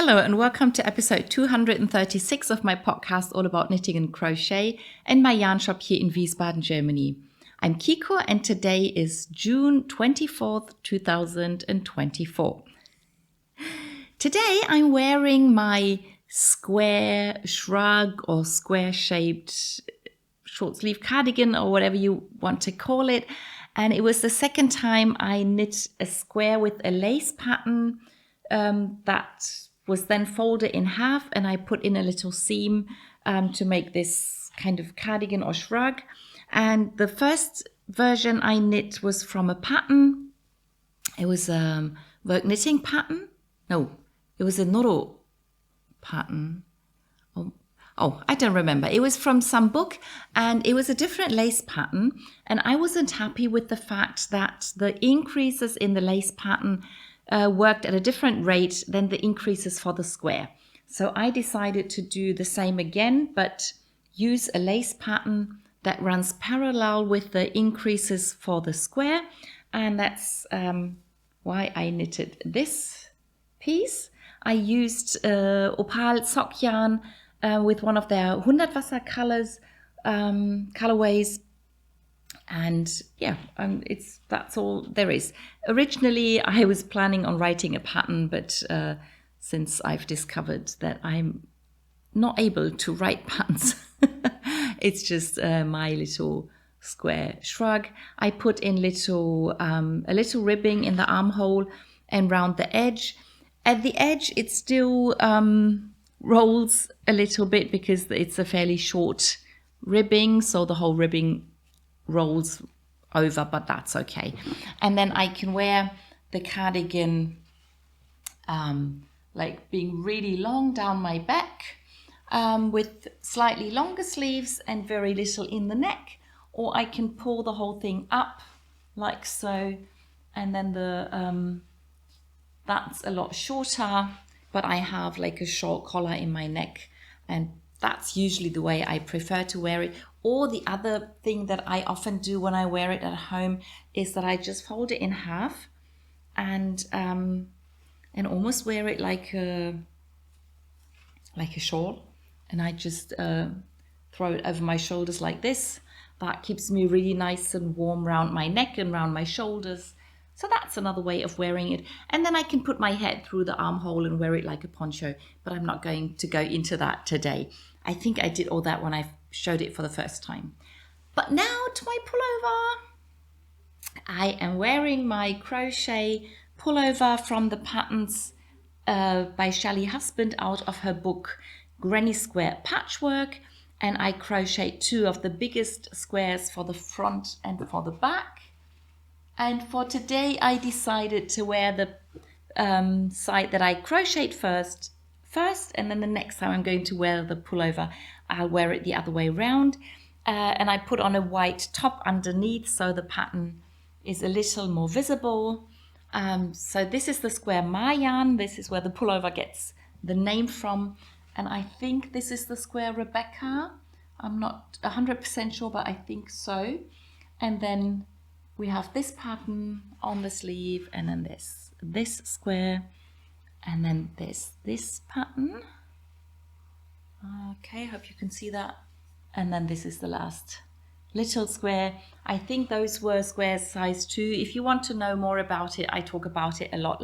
Hello and welcome to episode 236 of my podcast all about knitting and crochet and my yarn shop here in Wiesbaden, Germany. I'm Kiko and today is June 24th, 2024. Today I'm wearing my square shrug or square shaped short sleeve cardigan or whatever you want to call it. And it was the second time I knit a square with a lace pattern that was then folded in half, and I put in a little seam to make this kind of cardigan or shrug. And the first version I knit was from a pattern. It was a work knitting pattern. No, it was a Noro pattern. Oh, I don't remember. It was from some book and it was a different lace pattern. And I wasn't happy with the fact that the increases in the lace pattern worked at a different rate than the increases for the square. So I decided to do the same again, but use a lace pattern that runs parallel with the increases for the square. And that's why I knitted this piece. I used opal sock yarn with one of their Hundertwasser colorways. And yeah, that's all there is. Originally, I was planning on writing a pattern, but since I've discovered that I'm not able to write patterns, it's just my little square shrug. I put in a little ribbing in the armhole and round the edge. At the edge, it still rolls a little bit because it's a fairly short ribbing, so the whole ribbing rolls over, but that's okay. And then I can wear the cardigan like being really long down my back with slightly longer sleeves and very little in the neck, or I can pull the whole thing up like so, and then the that's a lot shorter, but I have like a short collar in my neck, and that's usually the way I prefer to wear it. Or the other thing that I often do when I wear it at home is that I just fold it in half and almost wear it like a shawl, and I just throw it over my shoulders like this. That keeps me really nice and warm around my neck and around my shoulders. So that's another way of wearing it. And then I can put my head through the armhole and wear it like a poncho, but I'm not going to go into that today. I think I did all that when I showed it for the first time. But now to my pullover. I am wearing my crochet pullover from the patterns by Shelley Husband out of her book Granny Square Patchwork. And I crochet 2 of the biggest squares for the front and for the back. And for today, I decided to wear the side that I crocheted first, and then the next time I'm going to wear the pullover, I'll wear it the other way around. And I put on a white top underneath, so the pattern is a little more visible. So this is the square Mayan. This is where the pullover gets the name from. And I think this is the square Rebecca. I'm not 100% sure, but I think so. And then we have this pattern on the sleeve, and then this square, and then this pattern. Okay, hope you can see that. And then this is the last little square. I think those were squares size 2. If you want to know more about it, I talk about it a lot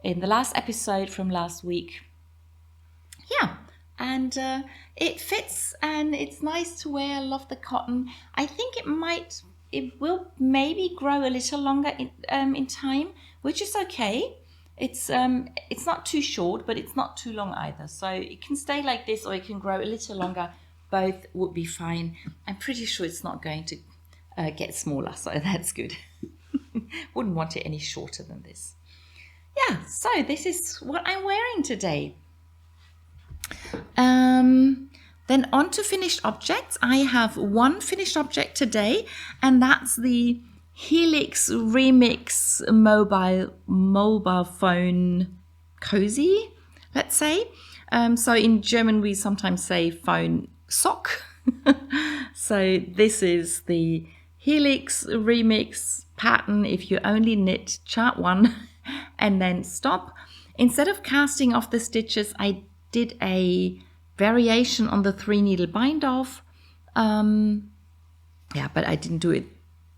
in the last episode from last week. Yeah, and it fits and it's nice to wear. I love the cotton. I think it will maybe grow a little longer in time, which is okay. It's not too short, but it's not too long either. So it can stay like this, or it can grow a little longer. Both would be fine. I'm pretty sure it's not going to get smaller, so that's good. Wouldn't want it any shorter than this. Yeah, so this is what I'm wearing today. Then on to finished objects. I have one finished object today, and that's the Helix Remix mobile phone Cosy, let's say. So in German we sometimes say phone sock. So this is the Helix Remix pattern if you only knit chart 1 and then stop. instead of casting off the stitches, I did a variation on the 3 needle bind off. Yeah, but I didn't do it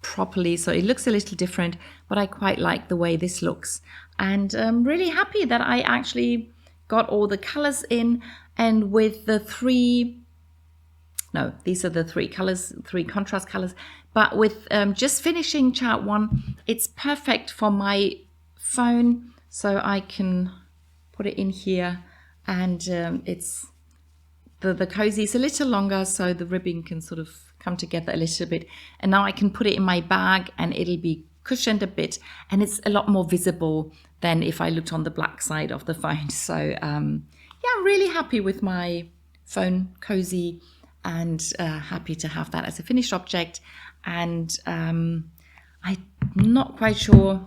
properly, so it looks a little different, but I quite like the way this looks. And I'm really happy that I actually got all the colors in, and with the these are the 3 colors, 3 contrast colors, but with just finishing chart 1, it's perfect for my phone, so I can put it in here, and it's the cozy is a little longer, so the ribbing can sort of come together a little bit, and now I can put it in my bag and it'll be cushioned a bit, and it's a lot more visible than if I looked on the black side of the phone. So yeah, I'm really happy with my phone cozy, and happy to have that as a finished object. And I'm not quite sure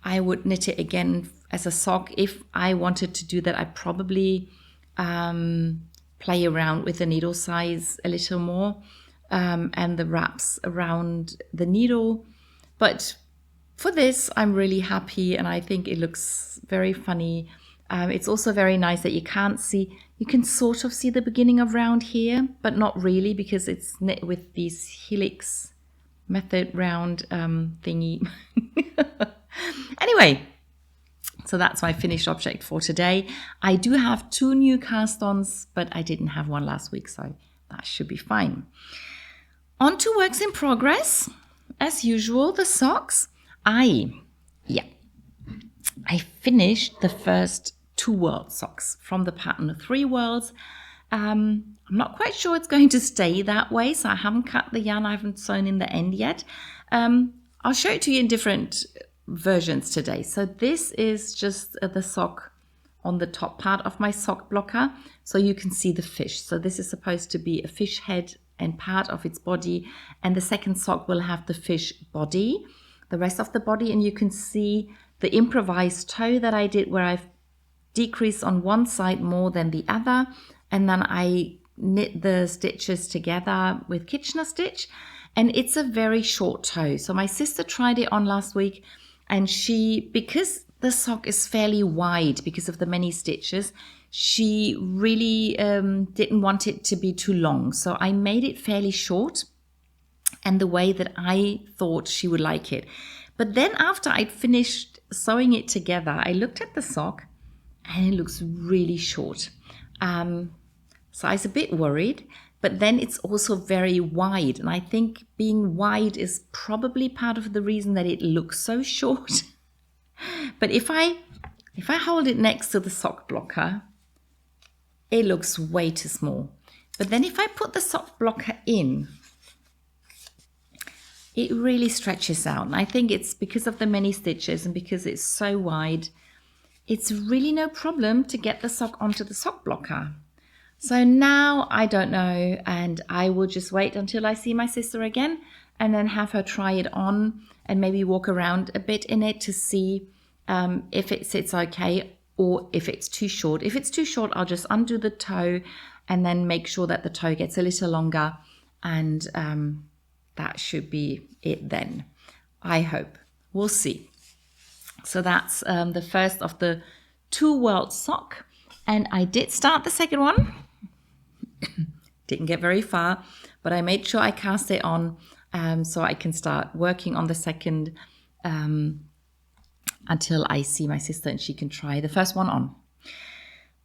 I would knit it again as a sock. If I wanted to do that, I'd probably play around with the needle size a little more, and the wraps around the needle. But for this, I'm really happy, and I think it looks very funny. It's also very nice that you can sort of see the beginning of round here, but not really, because it's knit with these Helix method round thingy. Anyway, so that's my finished object for today. I do have 2 new cast-ons, but I didn't have one last week, so that should be fine. On to works in progress. As usual, the socks. I finished the first 2 world socks from the pattern of 3 worlds. I'm not quite sure it's going to stay that way, so I haven't cut the yarn, I haven't sewn in the end yet. I'll show it to you in different versions today. So this is just the sock on the top part of my sock blocker, so you can see the fish. So this is supposed to be a fish head and part of its body, and the second sock will have the fish body, the rest of the body, and you can see the improvised toe that I did, where I've decreased on one side more than the other, and then I knit the stitches together with Kitchener stitch, and it's a very short toe. So my sister tried it on last week, and because the sock is fairly wide because of the many stitches, she really didn't want it to be too long. So I made it fairly short, and the way that I thought she would like it. But then after I'd finished sewing it together, I looked at the sock and it looks really short. So I was a bit worried, but then it's also very wide. And I think being wide is probably part of the reason that it looks so short. But if I hold it next to the sock blocker, it looks way too small. But then if I put the sock blocker in, it really stretches out. And I think it's because of the many stitches and because it's so wide, it's really no problem to get the sock onto the sock blocker. So now I don't know, and I will just wait until I see my sister again and then have her try it on and maybe walk around a bit in it to see if it sits okay or if it's too short. If it's too short, I'll just undo the toe and then make sure that the toe gets a little longer, and that should be it then, I hope. We'll see. So that's the first of the 2 world sock, and I did start the second one. Didn't get very far, but I made sure I cast it on so I can start working on the second until I see my sister and she can try the first one on.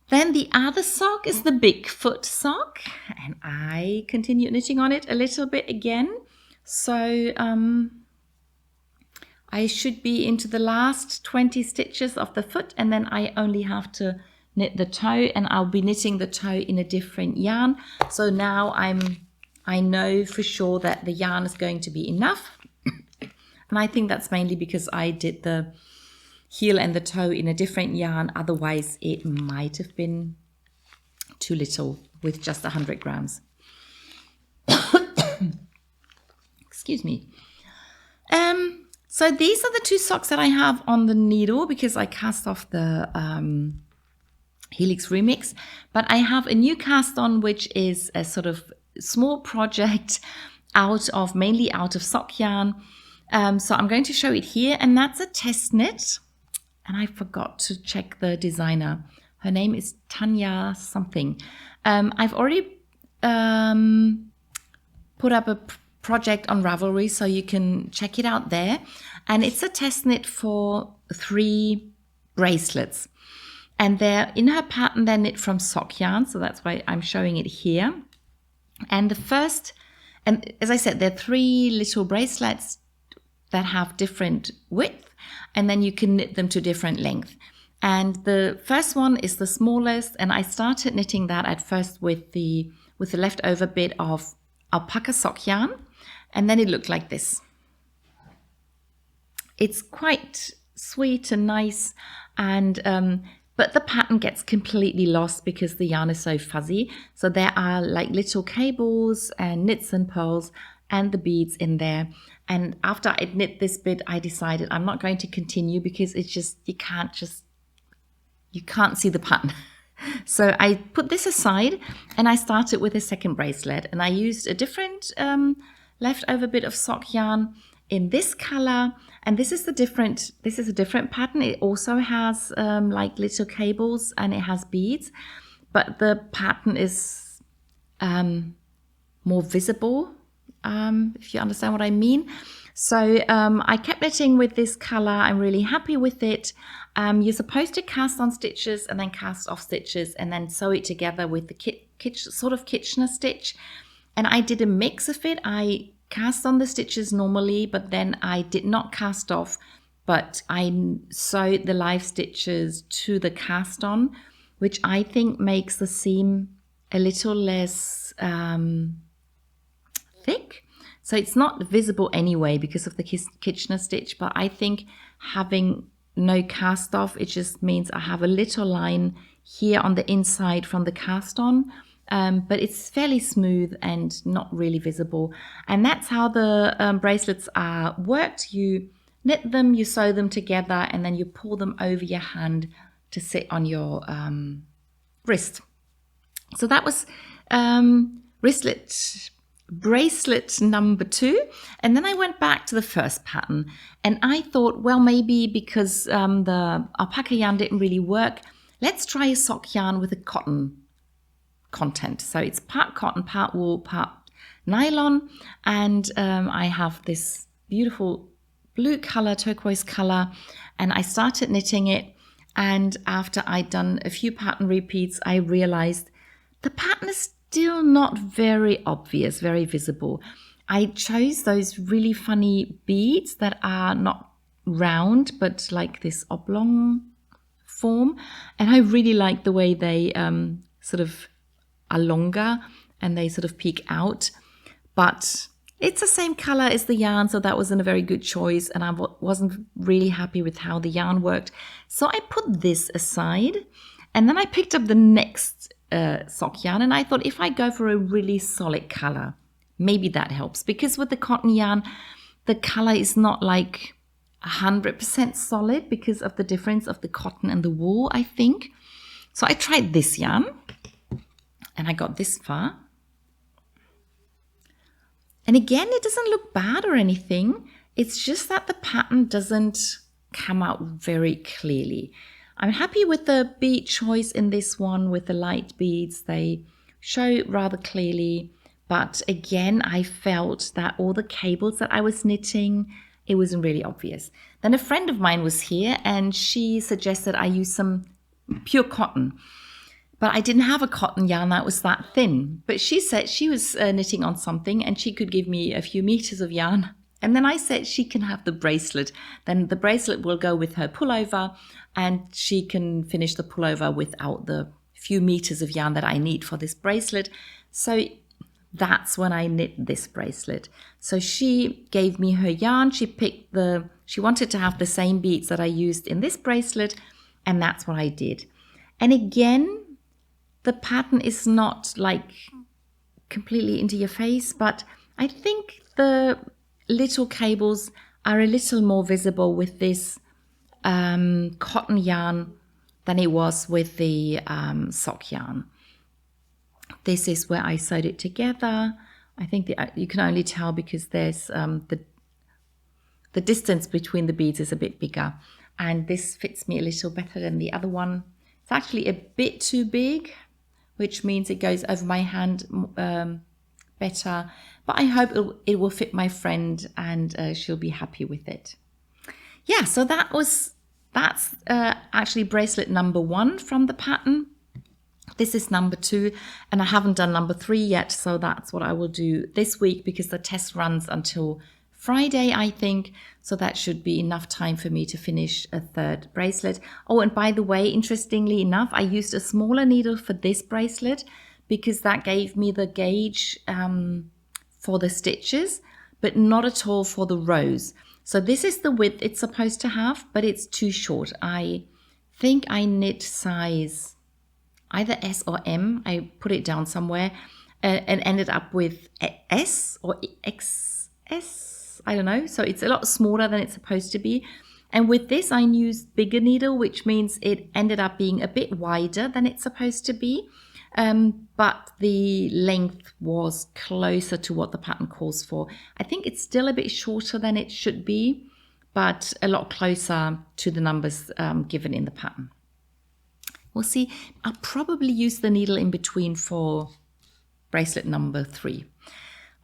Then the other sock is the Bigfoot sock, and I continue knitting on it a little bit again. So I should be into the last 20 stitches of the foot, and then I only have to knit the toe, and I'll be knitting the toe in a different yarn. So now I know for sure that the yarn is going to be enough. And I think that's mainly because I did the heel and the toe in a different yarn. Otherwise, it might have been too little with just 100 grams. Excuse me. So these are the 2 socks that I have on the needle because I cast off the Helix Remix. But I have a new cast on, which is a sort of small project mainly out of sock yarn. So I'm going to show it here, and that's a test knit. and I forgot to check the designer. Her name is Tanya something. I've already put up a project on Ravelry, so you can check it out there. And it's a test knit for 3 bracelets. And they're in her pattern, they're knit from sock yarn, so that's why I'm showing it here. And the first, and as I said, there are 3 little bracelets that have different width, and then you can knit them to different length. And the first one is the smallest, and I started knitting that at first with the leftover bit of alpaca sock yarn, and then it looked like this. It's quite sweet and nice, and but the pattern gets completely lost because the yarn is so fuzzy. So there are like little cables and knits and pearls and the beads in there. And after I knit this bit, I decided I'm not going to continue because it's just, you can't see the pattern. So I put this aside and I started with a second bracelet, and I used a different leftover bit of sock yarn in this color, and this is a different pattern. It also has like little cables and it has beads, but the pattern is more visible, if you understand what I mean. So I kept knitting with this color. I'm really happy with it. You're supposed to cast on stitches and then cast off stitches and then sew it together with the sort of Kitchener stitch. And I did a mix of it. I cast on the stitches normally, but then I did not cast off, but I sewed the live stitches to the cast on, which I think makes the seam a little less thick. So it's not visible anyway because of the Kitchener stitch, but I think having no cast off, it just means I have a little line here on the inside from the cast on, but it's fairly smooth and not really visible. And that's how the bracelets are worked. You knit them, you sew them together, and then you pull them over your hand to sit on your wrist. So that was bracelet number 2, and then I went back to the first pattern, and I thought, well, maybe because the alpaca yarn didn't really work, let's try a sock yarn with a cotton content. So it's part cotton, part wool, part nylon, and I have this beautiful blue color, turquoise color, and I started knitting it, and after I'd done a few pattern repeats, I realized the pattern is still not very obvious, very visible. I chose those really funny beads that are not round, but like this oblong form. And I really like the way they sort of are longer and they sort of peek out. But it's the same color as the yarn, so that wasn't a very good choice. And I wasn't really happy with how the yarn worked. So I put this aside, and then I picked up the next sock yarn, and I thought if I go for a really solid color, maybe that helps, because with the cotton yarn the color is not like 100% solid because of the difference of the cotton and the wool, I think. So I tried this yarn and I got this far, and again, it doesn't look bad or anything. It's just that the pattern doesn't come out very clearly. I'm happy with the bead choice in this one with the light beads. They show rather clearly, but again, I felt that all the cables that I was knitting, it wasn't really obvious. Then a friend of mine was here and she suggested I use some pure cotton, but I didn't have a cotton yarn that was that thin. But she said she was knitting on something and she could give me a few meters of yarn. And then I said she can have the bracelet. Then the bracelet will go with her pullover and she can finish the pullover without the few meters of yarn that I need for this bracelet. So that's when I knit this bracelet. So she gave me her yarn. She wanted to have the same beads that I used in this bracelet, and that's what I did. And again, the pattern is not like completely into your face, but I think the little cables are a little more visible with this cotton yarn than it was with the sock yarn. This is where I sewed it together. I think you can only tell because there's the distance between the beads is a bit bigger. and this fits me a little better than the other one. It's actually a bit too big, which means it goes over my hand better, but I hope it will fit my friend and she'll be happy with it. Yeah, so that's actually bracelet number 1 from the pattern. This is number 2, and I haven't done number 3 yet, so that's what I will do this week because the test runs until Friday, I think, so that should be enough time for me to finish a 3rd bracelet. Oh, and by the way, interestingly enough, I used a smaller needle for this bracelet because that gave me the gauge for the stitches, but not at all for the rows. So this is the width it's supposed to have, but it's too short. I think I knit size either S or M. I put it down somewhere and ended up with S or XS. I don't know. So it's a lot smaller than it's supposed to be. And with this, I used bigger needle, which means it ended up being a bit wider than it's supposed to be. But the length was closer to what the pattern calls for. I think it's still a bit shorter than it should be, but a lot closer to the numbers given in the pattern. We'll see. I'll probably use the needle in between for bracelet number 3.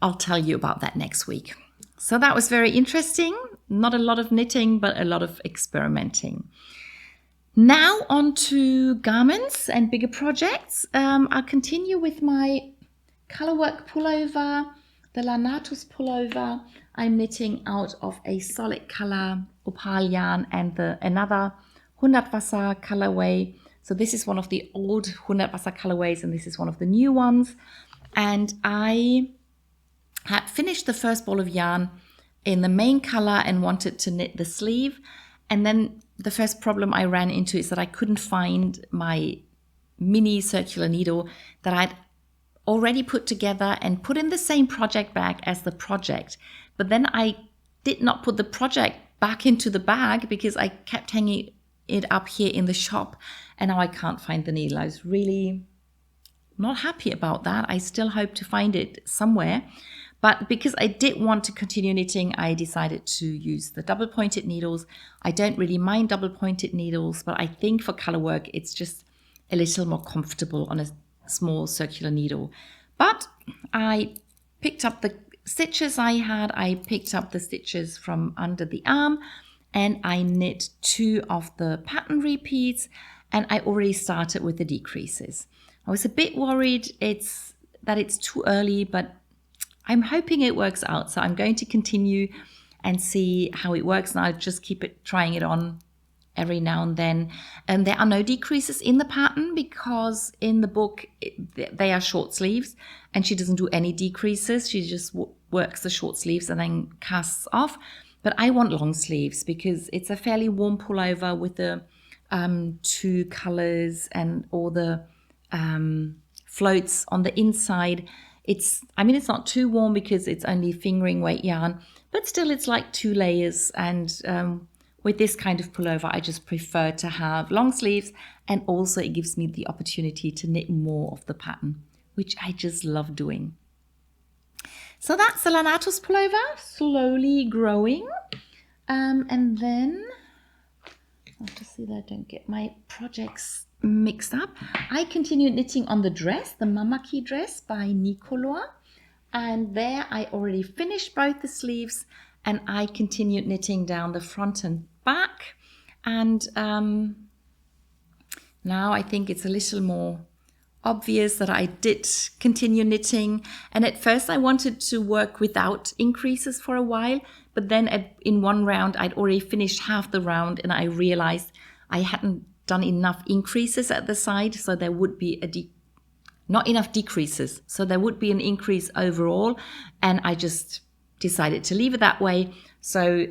I'll tell you about that next week. So that was very interesting. Not a lot of knitting, but a lot of experimenting. Now on to garments and bigger projects. I'll continue with my colorwork pullover, the Lanatus pullover. I'm knitting out of a solid color opal yarn and another Hundertwasser colorway. So this is one of the old Hundertwasser colorways and this is one of the new ones. And I had finished the first ball of yarn in the main color and wanted to knit the sleeve. And then the first problem I ran into is that I couldn't find my mini circular needle that I'd already put together and put in the same project bag as the project. But then I did not put the project back into the bag because I kept hanging it up here in the shop and now I can't find the needle. I was really not happy about that. I still hope to find it somewhere. But because I did want to continue knitting, I decided to use the double pointed needles. I don't really mind double pointed needles, but I think for color work, it's just a little more comfortable on a small circular needle. But I picked up the stitches I had. I picked up the stitches from under the arm and I knit 2 of the pattern repeats and I already started with the decreases. I was a bit worried that it's too early, but I'm hoping it works out. So I'm going to continue and see how it works. And I'll just keep trying it on every now and then. And there are no decreases in the pattern because in the book, they are short sleeves and she doesn't do any decreases. She just works the short sleeves and then casts off. But I want long sleeves because it's a fairly warm pullover with the 2 colors and all the floats on the inside. It's not too warm because it's only fingering weight yarn, but still it's like 2 layers. And with this kind of pullover, I just prefer to have long sleeves. And also it gives me the opportunity to knit more of the pattern, which I just love doing. So that's the Lanatus pullover, slowly growing. And then, I have to see that I don't get my projects mixed up. I continued knitting on the dress, the Mamaki dress by Nicolor, and there I already finished both the sleeves and I continued knitting down the front and back. And now I think it's a little more obvious that I did continue knitting. And at first I wanted to work without increases for a while, but then in one round I'd already finished half the round and I realized I hadn't done enough increases at the side, so there would be not enough decreases, so there would be an increase overall, and I just decided to leave it that way. So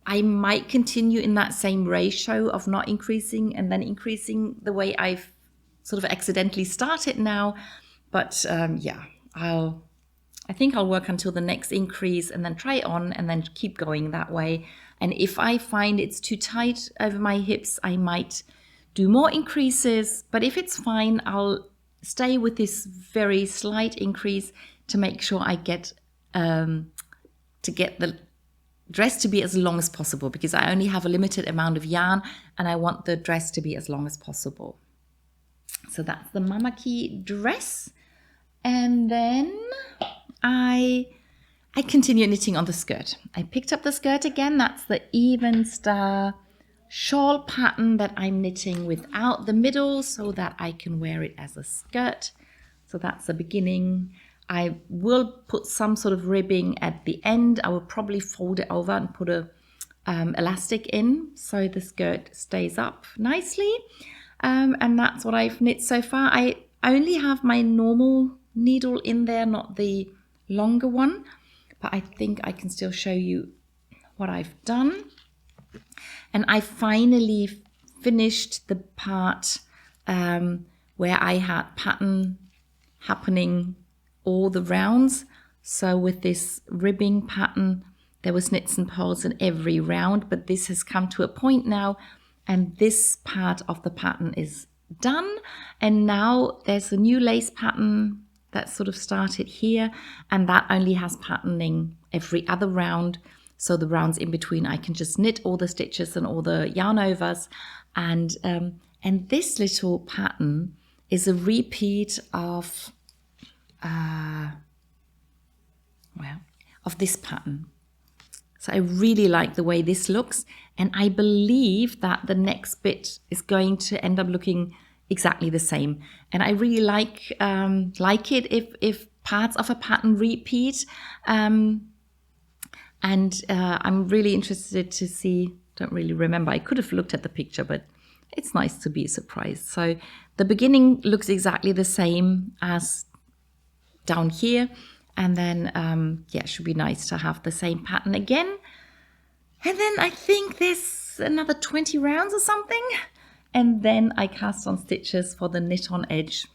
I might continue in that same ratio of not increasing and then increasing the way I've sort of accidentally started now, but yeah, I think I'll work until the next increase and then try it on and then keep going that way. And if I find it's too tight over my hips, I might do more increases. But if it's fine, I'll stay with this very slight increase to make sure I get the dress to be as long as possible because I only have a limited amount of yarn and I want the dress to be as long as possible. So that's the Mamaki dress. And then I continue knitting on the skirt. I picked up the skirt again. That's the Evenstar shawl pattern that I'm knitting without the middle so that I can wear it as a skirt. So that's the beginning. I will put some sort of ribbing at the end. I will probably fold it over and put a elastic in so the skirt stays up nicely. And that's what I've knit so far. I only have my normal needle in there, not the longer one, but I think I can still show you what I've done. And I finally finished the part where I had pattern happening all the rounds. So with this ribbing pattern, there was knits and purls in every round, but this has come to a point now, and this part of the pattern is done. And now there's a new lace pattern that sort of started here, and that only has patterning every other round. So the rounds in between, I can just knit all the stitches and all the yarn overs. And this little pattern is a repeat of this pattern. So I really like the way this looks, and I believe that the next bit is going to end up looking exactly the same. And I really like it if parts of a pattern repeat. And I'm really interested to see, don't really remember, I could have looked at the picture, but it's nice to be surprised. So the beginning looks exactly the same as down here. And then, it should be nice to have the same pattern again. And then I think there's another 20 rounds or something. And then I cast on stitches for the knit on edge.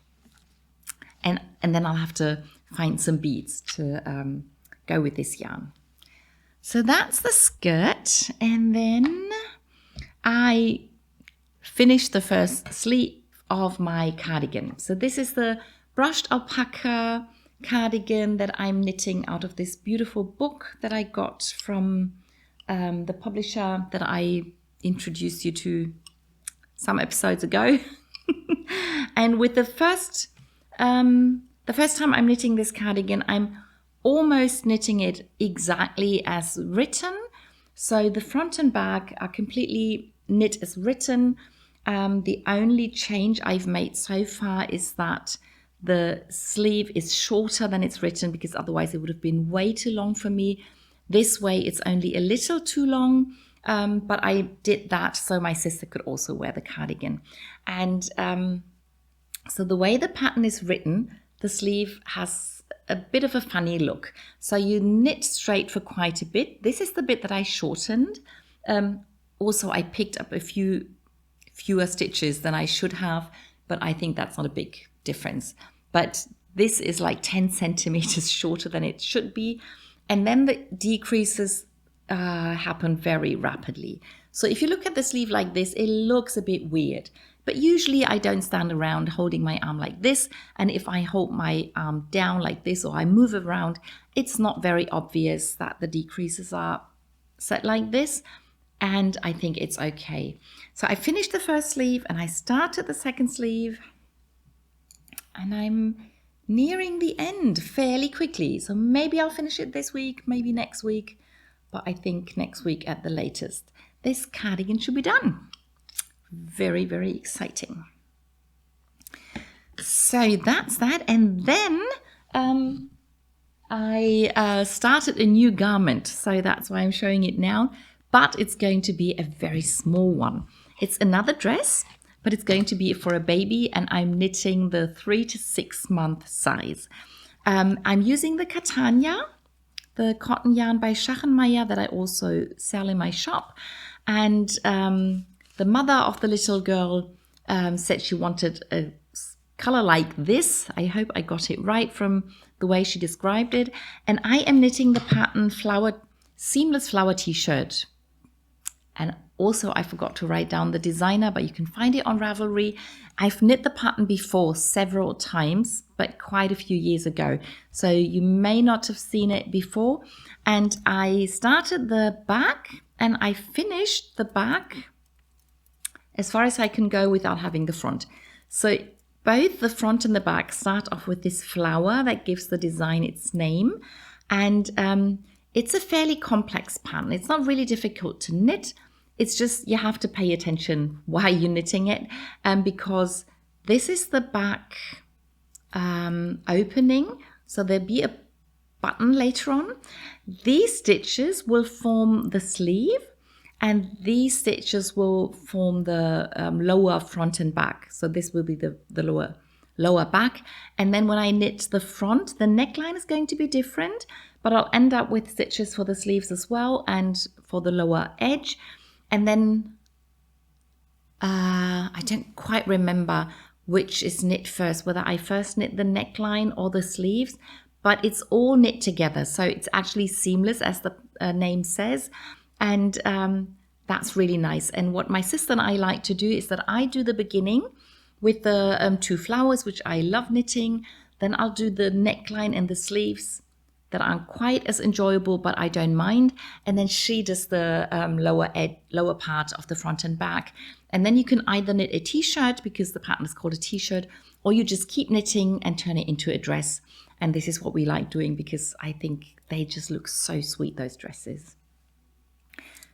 And then I'll have to find some beads to go with this yarn. So that's the skirt, and then I finished the first sleeve of my cardigan. So this is the brushed alpaca cardigan that I'm knitting out of this beautiful book that I got from the publisher that I introduced you to some episodes ago. And with the first time I'm knitting this cardigan, I'm almost knitting it exactly as written. So the front and back are completely knit as written. The only change I've made so far is that the sleeve is shorter than it's written, because otherwise it would have been way too long for me. This way it's only a little too long, but I did that so my sister could also wear the cardigan. And so the way the pattern is written, the sleeve has a bit of a funny look. So you knit straight for quite a bit. This is the bit that I shortened. Also, I picked up a fewer stitches than I should have, but I think that's not a big difference. But this is like 10 centimeters shorter than it should be. And then the decreases happen very rapidly. So if you look at the sleeve like this, it looks a bit weird. But usually I don't stand around holding my arm like this. And if I hold my arm down like this or I move around, it's not very obvious that the decreases are set like this. And I think it's okay. So I finished the first sleeve and I started the second sleeve. And I'm nearing the end fairly quickly. So maybe I'll finish it this week, maybe next week. But I think next week at the latest. This cardigan should be done. Very, very exciting. So that's that. And then I started a new garment. So that's why I'm showing it now. But it's going to be a very small one. It's another dress, but it's going to be for a baby. And I'm knitting the 3 to 6 month size. I'm using the Catania, the cotton yarn by Schachenmeier that I also sell in my shop. And the mother of the little girl said she wanted a color like this. I hope I got it right from the way she described it. And I am knitting the pattern seamless flower t-shirt. And also I forgot to write down the designer, but you can find it on Ravelry. I've knit the pattern before several times, but quite a few years ago. So you may not have seen it before. And I started the back and I finished the back as far as I can go without having the front. So both the front and the back start off with this flower that gives the design its name. And it's a fairly complex pattern. It's not really difficult to knit. It's just you have to pay attention while you're knitting it. Because this is the back opening. So there'll be a button later on. These stitches will form the sleeve. And these stitches will form the lower front and back. So this will be the lower back. And then when I knit the front, the neckline is going to be different, but I'll end up with stitches for the sleeves as well and for the lower edge. And then I don't quite remember which is knit first, whether I first knit the neckline or the sleeves, but it's all knit together. So it's actually seamless, as the name says. And that's really nice. And what my sister and I like to do is that I do the beginning with the 2 flowers, which I love knitting. Then I'll do the neckline and the sleeves that aren't quite as enjoyable, but I don't mind. And then she does the lower part of the front and back. And then you can either knit a t-shirt, because the pattern is called a t-shirt, or you just keep knitting and turn it into a dress. And this is what we like doing, because I think they just look so sweet, those dresses.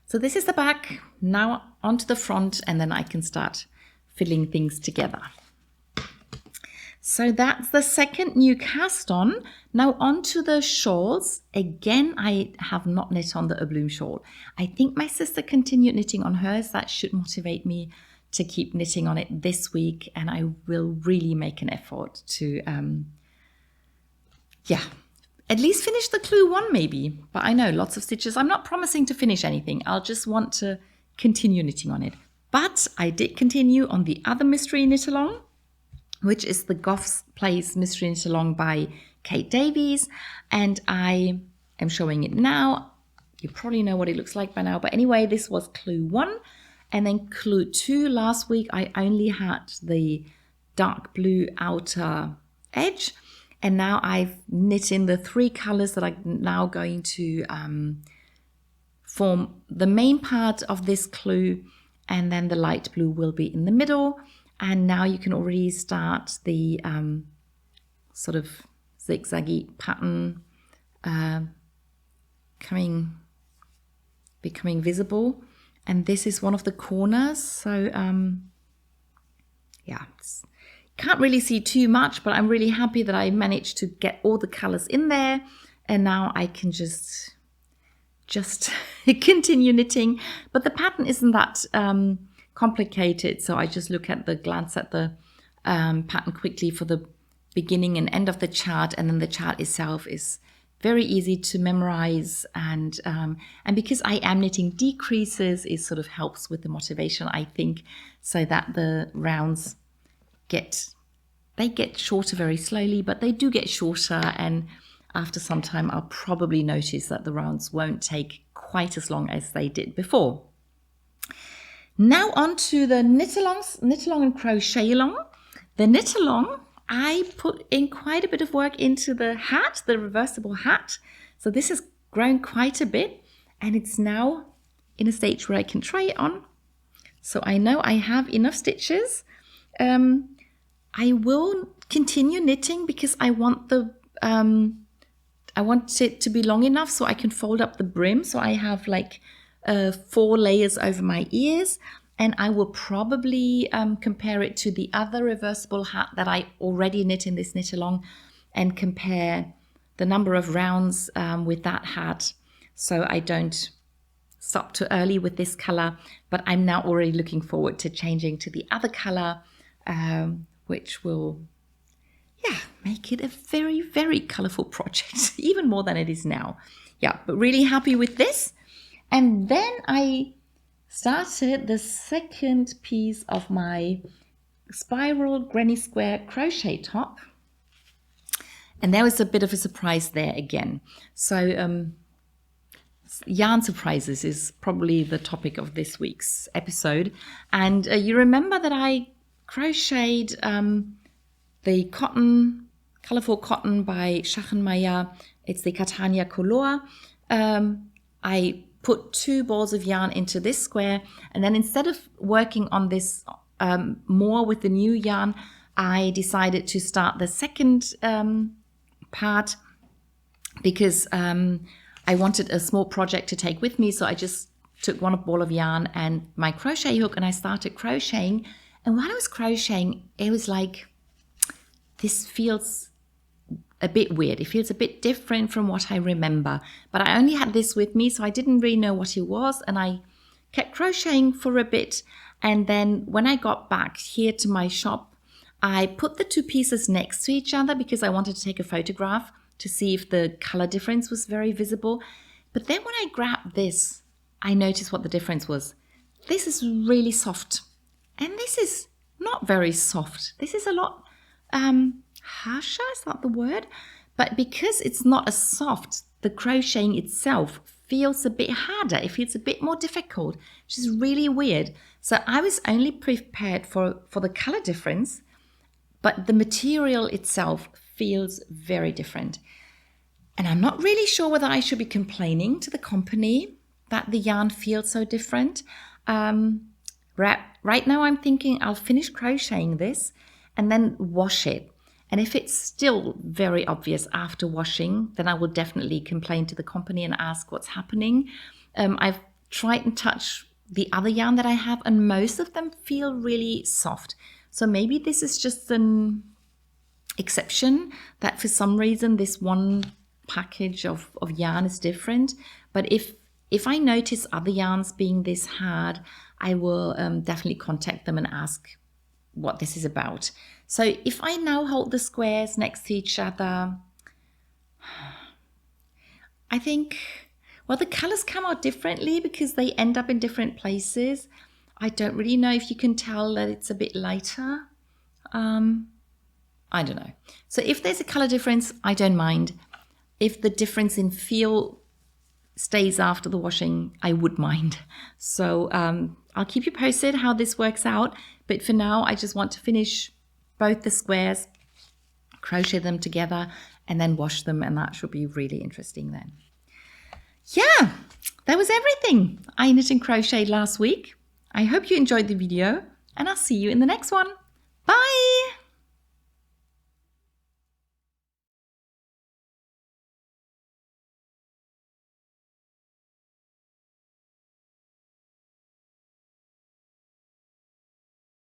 So this is the back, now onto the front, and then I can start filling things together. So that's the second new cast on. Now onto the shawls. Again, I have not knit on the Abloom shawl. I think my sister continued knitting on hers. That should motivate me to keep knitting on it this week, and I will really make an effort to, at least finish the clue 1 maybe. But I know lots of stitches. I'm not promising to finish anything. I'll just want to continue knitting on it. But I did continue on the other mystery knit along, which is the Goff's Place mystery knit along by Kate Davies. And I am showing it now. You probably know what it looks like by now. But anyway, this was clue 1. And then clue 2 last week, I only had the dark blue outer edge. And now I've knit in the 3 colors that I'm now going to form the main part of this clue. And then the light blue will be in the middle. And now you can already start the sort of zigzaggy pattern becoming visible. And this is one of the corners. So can't really see too much, but I'm really happy that I managed to get all the colors in there. And now I can just continue knitting. But the pattern isn't that complicated. So I just glance at the pattern quickly for the beginning and end of the chart. And then the chart itself is very easy to memorize. And because I am knitting decreases, it sort of helps with the motivation, I think, so that the rounds get shorter very slowly, but they do get shorter, and after some time I'll probably notice that the rounds won't take quite as long as they did before. Now on to the knit along and crochet along. The knit along, I put in quite a bit of work into the hat, the reversible hat. So this has grown quite a bit, and it's now in a stage where I can try it on. So I know I have enough stitches. I will continue knitting because I want it to be long enough so I can fold up the brim. So I have like 4 layers over my ears, and I will probably compare it to the other reversible hat that I already knit in this knit along, and compare the number of rounds with that hat, so I don't stop too early with this color. But I'm now already looking forward to changing to the other color, which will make it a very, very colorful project, even more than it is now. But really happy with this. And then I started the second piece of my spiral granny square crochet top. And there was a bit of a surprise there again. So yarn surprises is probably the topic of this week's episode. And you remember that I crocheted the colorful cotton by Maya. It's the Catania Color. I put 2 balls of yarn into this square, and then instead of working on this more with the new yarn, I decided to start the second part because I wanted a small project to take with me. So I just took one ball of yarn and my crochet hook, and I started crocheting. And while I was crocheting, it was like, this feels a bit weird. It feels a bit different from what I remember. But I only had this with me, so I didn't really know what it was. And I kept crocheting for a bit. And then when I got back here to my shop, I put the 2 pieces next to each other because I wanted to take a photograph to see if the color difference was very visible. But then when I grabbed this, I noticed what the difference was. This is really soft. And this is not very soft. This is a lot harsher, is that the word? But because it's not as soft, the crocheting itself feels a bit harder. It feels a bit more difficult, which is really weird. So I was only prepared for the color difference, but the material itself feels very different. And I'm not really sure whether I should be complaining to the company that the yarn feels so different. Right now I'm thinking I'll finish crocheting this and then wash it. And if it's still very obvious after washing, then I will definitely complain to the company and ask what's happening. I've tried and touched the other yarn that I have, and most of them feel really soft. So maybe this is just an exception, that for some reason this one package of yarn is different. But if I notice other yarns being this hard, I will definitely contact them and ask what this is about. So if I now hold the squares next to each other, I think, well, the colors come out differently because they end up in different places. I don't really know if you can tell that it's a bit lighter. I don't know. So if there's a color difference, I don't mind. If the difference in feel stays after the washing, I would mind. So I'll keep you posted how this works out. But for now, I just want to finish both the squares, crochet them together, and then wash them. And that should be really interesting then. Yeah, that was everything I knit and crocheted last week. I hope you enjoyed the video, and I'll see you in the next one. Bye!